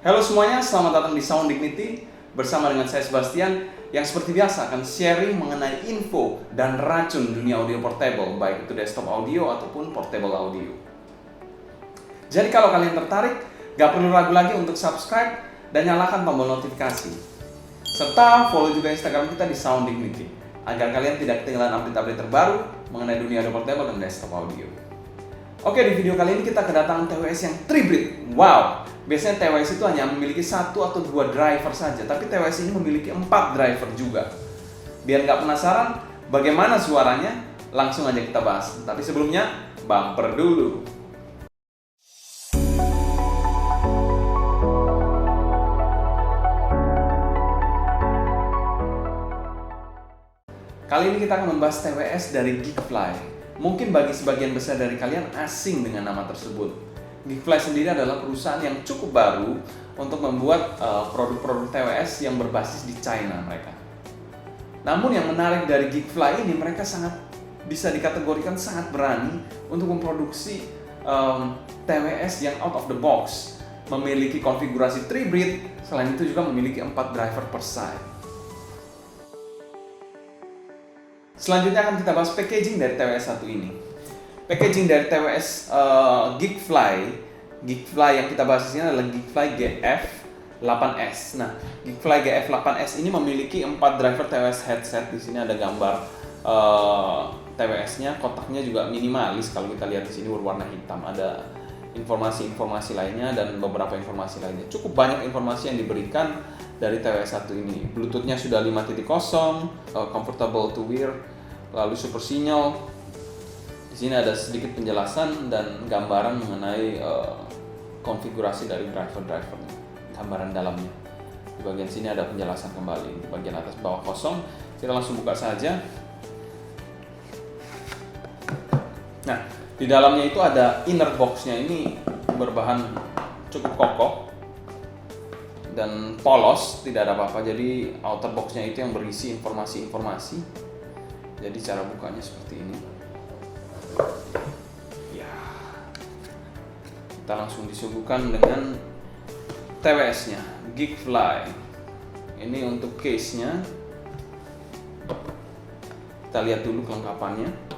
Halo semuanya, selamat datang di Sound Dignity bersama dengan saya Sebastian yang seperti biasa akan sharing mengenai info dan racun dunia audio portable, baik itu desktop audio ataupun portable audio. Jadi kalau kalian tertarik, gak perlu ragu lagi untuk subscribe dan nyalakan tombol notifikasi. Serta follow juga Instagram kita di Sound Dignity agar kalian tidak ketinggalan update-update terbaru mengenai dunia audio portable dan desktop audio. Oke, di video kali ini kita kedatangan TWS yang tribrid. Wow, biasanya TWS itu hanya memiliki 1 atau 2 driver saja, tapi TWS ini memiliki 4 driver juga. Biar nggak penasaran bagaimana suaranya, langsung aja kita bahas. Tapi sebelumnya, bumper dulu. Kali ini kita akan membahas TWS dari Geekfly. Mungkin bagi sebagian besar dari kalian asing dengan nama tersebut. Geekfly sendiri adalah perusahaan yang cukup baru untuk membuat produk-produk TWS yang berbasis di China mereka. Namun yang menarik dari Geekfly ini, mereka sangat bisa dikategorikan sangat berani untuk memproduksi TWS yang out of the box, memiliki konfigurasi tribrid, selain itu juga memiliki 4 driver per side. Selanjutnya akan kita bahas packaging dari TWS 1 ini. Packaging dari TWS Geekfly yang kita bahas di sini adalah Geekfly GF8S. Nah, Geekfly GF8S ini memiliki 4 driver TWS headset. Di sini ada gambar TWS-nya, kotaknya juga minimalis. Kalau kita lihat di sini berwarna hitam, ada informasi-informasi lainnya dan beberapa informasi lainnya. Cukup banyak informasi yang diberikan dari TWS 1 ini. Bluetooth-nya sudah 5.0, comfortable to wear, lalu super signal. Di sini ada sedikit penjelasan dan gambaran mengenai konfigurasi dari driver-drivernya, gambaran dalamnya. Di bagian sini ada penjelasan kembali. Di bagian atas bawah kosong. Kita langsung buka saja. Nah, di dalamnya itu ada inner box-nya, ini berbahan cukup kokoh dan polos, tidak ada apa-apa. Jadi outer box-nya itu yang berisi informasi-informasi. Jadi cara bukanya seperti ini. Ya, kita langsung disuguhkan dengan TWS-nya, Geekfly. Ini untuk case-nya. Kita lihat dulu kelengkapannya.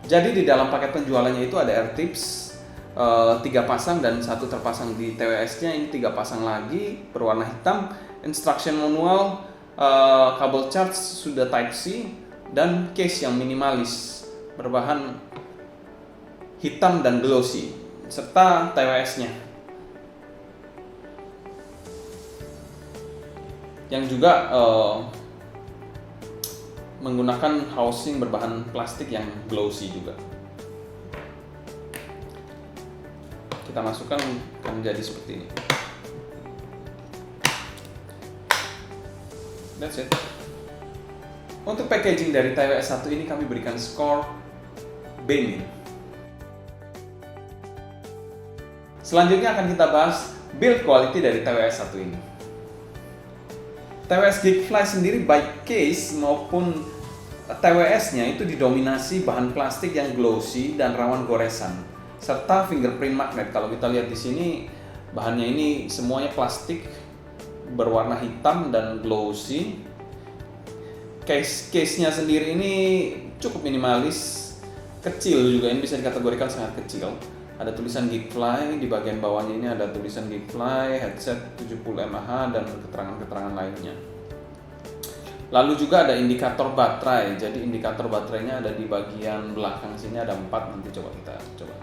Jadi di dalam paket penjualannya itu ada AirTips 3 pasang dan 1 terpasang di TWS-nya. Ini 3 pasang lagi berwarna hitam. Instruction manual, kabel charge sudah Type-C, dan case yang minimalis berbahan hitam dan glossy, serta TWS-nya yang juga menggunakan housing berbahan plastik yang glossy juga. Kita masukkan akan menjadi seperti ini. That's it. Untuk packaging dari TWS 1 ini kami berikan skor B-. Selanjutnya akan kita bahas build quality dari TWS 1 ini. TWS Geekfly sendiri baik case maupun TWS-nya itu didominasi bahan plastik yang glossy dan rawan goresan, serta fingerprint magnet. Kalau kita lihat di sini, bahannya ini semuanya plastik berwarna hitam dan glossy. Case-nya sendiri ini cukup minimalis, kecil juga, ini bisa dikategorikan sangat kecil. Ada tulisan Geekfly, di bagian bawahnya ini ada tulisan Geekfly, headset 70 mAh, dan keterangan-keterangan lainnya. Lalu juga ada indikator baterai, jadi indikator baterainya ada di bagian belakang sini, ada 4, nanti coba kita coba.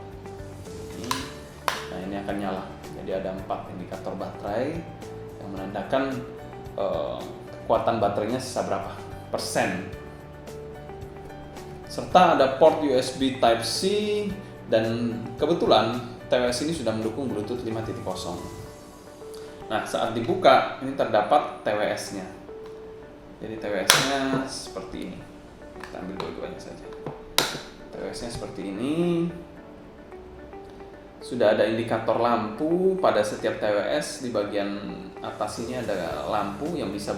Nah, ini akan nyala, jadi ada 4 indikator baterai yang menandakan kekuatan baterainya seberapa persen. Serta ada port USB Type-C, dan kebetulan TWS ini sudah mendukung Bluetooth 5.0. Nah, saat dibuka ini terdapat TWS-nya. Jadi TWS-nya seperti ini. Kita ambil dua-duanya saja. TWS-nya seperti ini. Sudah ada indikator lampu pada setiap TWS. Di bagian atas ini ada lampu yang bisa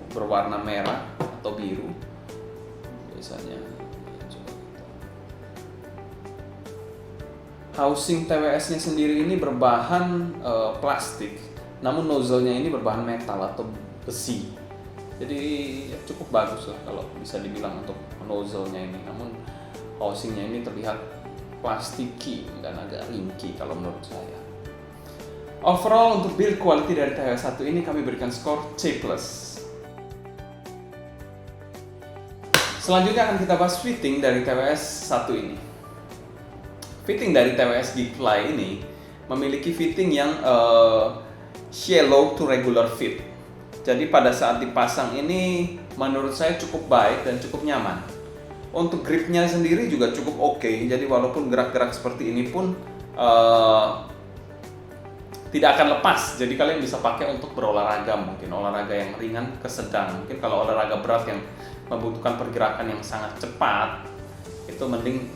berwarna merah atau biru. Biasanya housing TWS-nya sendiri ini berbahan plastik, namun nozzle-nya ini berbahan metal atau besi. Jadi ya, cukup bagus lah kalau bisa dibilang untuk nozzle-nya ini. Namun housing-nya ini terlihat plastiki dan agak ringkih kalau menurut saya. Overall untuk build quality dari TWS 1 ini kami berikan skor C+. Selanjutnya akan kita bahas fitting dari TWS 1 ini. Fitting dari TWS Geekfly ini memiliki fitting yang shallow to regular fit. Jadi pada saat dipasang ini menurut saya cukup baik dan cukup nyaman. Untuk gripnya sendiri juga cukup oke. Jadi walaupun gerak-gerak seperti ini pun tidak akan lepas. Jadi kalian bisa pakai untuk berolahraga, mungkin olahraga yang ringan ke sedang. Mungkin kalau olahraga berat yang membutuhkan pergerakan yang sangat cepat, itu mending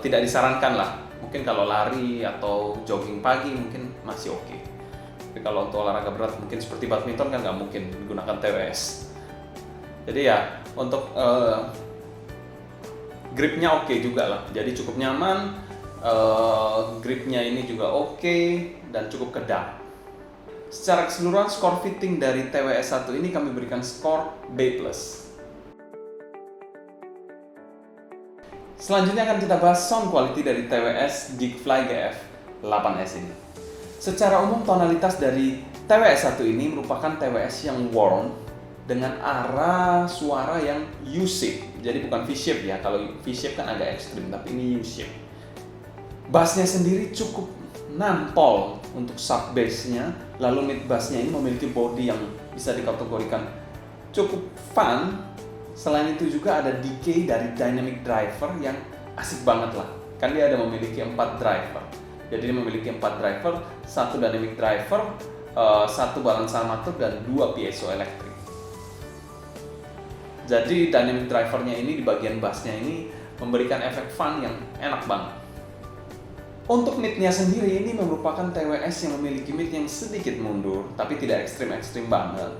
tidak disarankan lah. Mungkin kalau lari atau jogging pagi mungkin masih oke. Tapi kalau untuk olahraga berat mungkin seperti badminton kan nggak mungkin menggunakan TWS. Jadi ya untuk gripnya oke juga lah. Jadi cukup nyaman, gripnya ini juga oke dan cukup kedap. Secara keseluruhan skor fitting dari TWS 1 ini kami berikan skor B+. Selanjutnya akan kita bahas sound quality dari TWS Geekfly GF 8S ini. Secara umum tonalitas dari TWS 1 ini merupakan TWS yang warm dengan arah suara yang U-shape. Jadi bukan V-shape ya, kalau V-shape kan agak ekstrim, tapi ini U-shape. Bassnya sendiri cukup nampol untuk sub bassnya, lalu mid bassnya ini memiliki body yang bisa dikategorikan cukup fun. Selain itu juga ada decay dari dynamic driver yang asik banget lah. Kan dia ada memiliki 4 driver. Jadi dia memiliki 4 driver, 1 dynamic driver, 1 balance armatur dan 2 piezo elektrik. Jadi dynamic drivernya ini di bagian bassnya ini memberikan efek fun yang enak banget. Untuk midnya sendiri ini merupakan TWS yang memiliki mid yang sedikit mundur, tapi tidak ekstrim-ekstrim banget.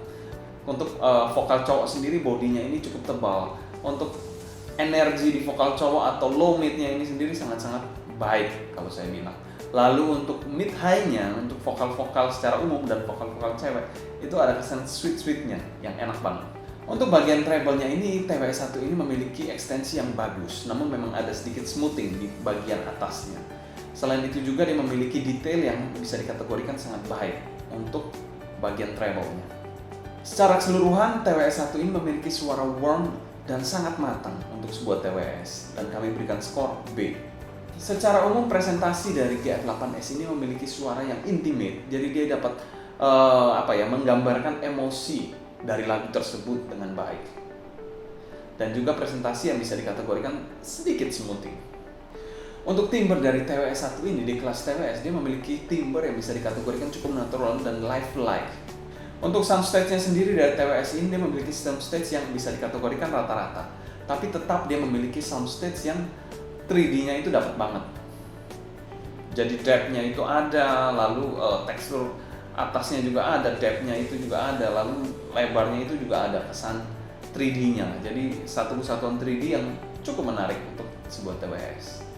Untuk vokal cowok sendiri bodinya ini cukup tebal. Untuk energi di vokal cowok atau low midnya ini sendiri sangat-sangat baik kalau saya bilang. Lalu untuk mid high-nya, untuk vokal-vokal secara umum dan vokal-vokal cewek itu ada kesan sweet-sweetnya yang enak banget. Untuk bagian treble-nya ini, TWS 1 ini memiliki ekstensi yang bagus, namun memang ada sedikit smoothing di bagian atasnya. Selain itu juga dia memiliki detail yang bisa dikategorikan sangat baik untuk bagian treble-nya. Secara keseluruhan, TWS 1 ini memiliki suara warm dan sangat matang untuk sebuah TWS, dan kami berikan skor B. Secara umum presentasi dari GF8S ini memiliki suara yang intimate, jadi dia dapat menggambarkan emosi dari lagu tersebut dengan baik. Dan juga presentasi yang bisa dikategorikan sedikit smoothing. Untuk timbre dari TWS 1 ini di kelas TWS dia memiliki timbre yang bisa dikategorikan cukup natural dan lifelike. Untuk soundstage-nya sendiri dari TWS ini dia memiliki soundstage yang bisa dikategorikan rata-rata, tapi tetap dia memiliki soundstage yang 3D-nya itu dapat banget. Jadi depth-nya itu ada, lalu tekstur atasnya juga ada, depth-nya itu juga ada, lalu lebarnya itu juga ada kesan 3D-nya. Jadi satu kesatuan 3D yang cukup menarik untuk sebuah TWS.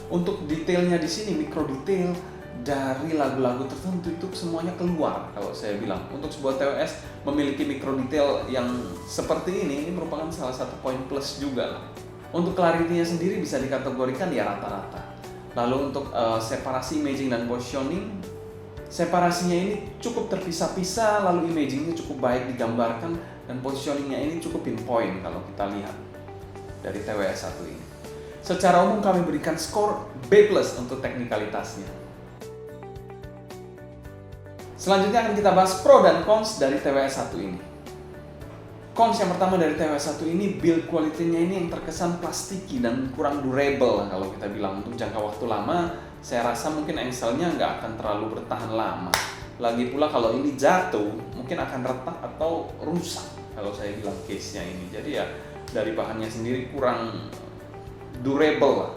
Untuk detailnya di sini, mikro detail dari lagu-lagu tertentu itu semuanya keluar kalau saya bilang. Untuk sebuah TWS memiliki mikro detail yang seperti ini merupakan salah satu poin plus juga lah. Untuk clarity-nya sendiri bisa dikategorikan ya rata-rata. Lalu untuk separasi imaging dan positioning, separasinya ini cukup terpisah-pisah, lalu imagingnya cukup baik digambarkan, dan positioningnya ini cukup pinpoint kalau kita lihat dari TWS 1 ini. Secara umum kami berikan skor B+ untuk teknikalitasnya. Selanjutnya akan kita bahas pro dan cons dari TWS 1 ini. Cons yang pertama dari TWS 1 ini, build quality-nya ini yang terkesan plastiki dan kurang durable kalau kita bilang. Untuk jangka waktu lama, saya rasa mungkin engselnya nggak akan terlalu bertahan lama. Lagi pula kalau ini jatuh, mungkin akan retak atau rusak kalau saya bilang case-nya ini. Jadi ya dari bahannya sendiri kurang durable lah.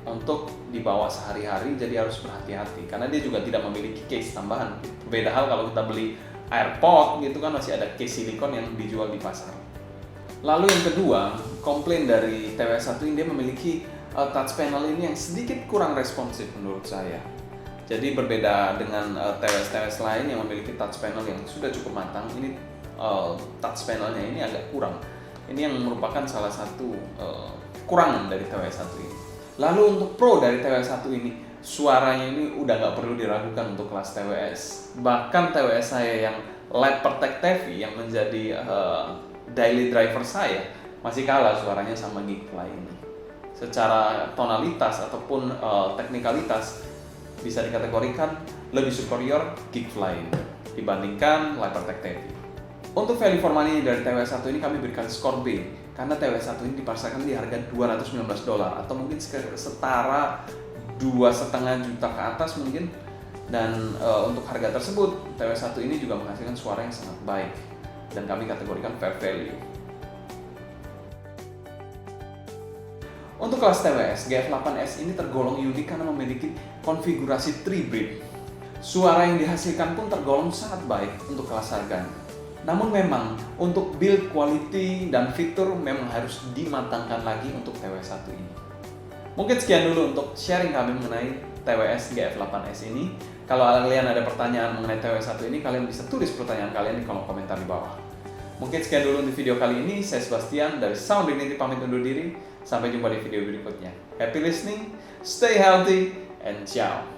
untuk dibawa sehari-hari, jadi harus berhati-hati karena dia juga tidak memiliki case tambahan. Beda hal kalau kita beli AirPod gitu kan, masih ada case silikon yang dijual di pasar. Lalu yang kedua, komplain dari TWS1 ini, dia memiliki touch panel ini yang sedikit kurang responsif menurut saya. Jadi berbeda dengan TWS-TWS lain yang memiliki touch panel yang sudah cukup matang, ini touch panelnya ini agak kurang. Ini yang merupakan salah satu kekurangan dari TWS1 ini. Lalu untuk pro dari TWS1 ini, suaranya ini udah nggak perlu diragukan untuk kelas TWS. Bahkan TWS saya yang Light Protect TV yang menjadi daily driver saya masih kalah suaranya sama Geekfly ini. Secara tonalitas ataupun teknikalitas bisa dikategorikan lebih superior Geekfly dibandingkan Light Protect TV. Untuk value for money dari TWS1 ini kami berikan skor B karena TWS1 ini dipasarkan di harga $219 atau mungkin setara 2,5 juta ke atas mungkin. Dan untuk harga tersebut TWS1 ini juga menghasilkan suara yang sangat baik dan kami kategorikan fair value. Untuk kelas TWS, GF8S ini tergolong unik karena memiliki konfigurasi 3-bridge. Suara yang dihasilkan pun tergolong sangat baik untuk kelas harganya. Namun memang untuk build quality dan fitur memang harus dimatangkan lagi untuk TWS1 ini. Mungkin sekian dulu untuk sharing kami mengenai TWS GF8S ini. Kalau kalian ada pertanyaan mengenai TWS1 ini, kalian bisa tulis pertanyaan kalian di kolom komentar di bawah. Mungkin sekian dulu untuk video kali ini. Saya Sebastian dari Sound Dignity pamit undur diri. Sampai jumpa di video berikutnya. Happy listening, stay healthy, and ciao.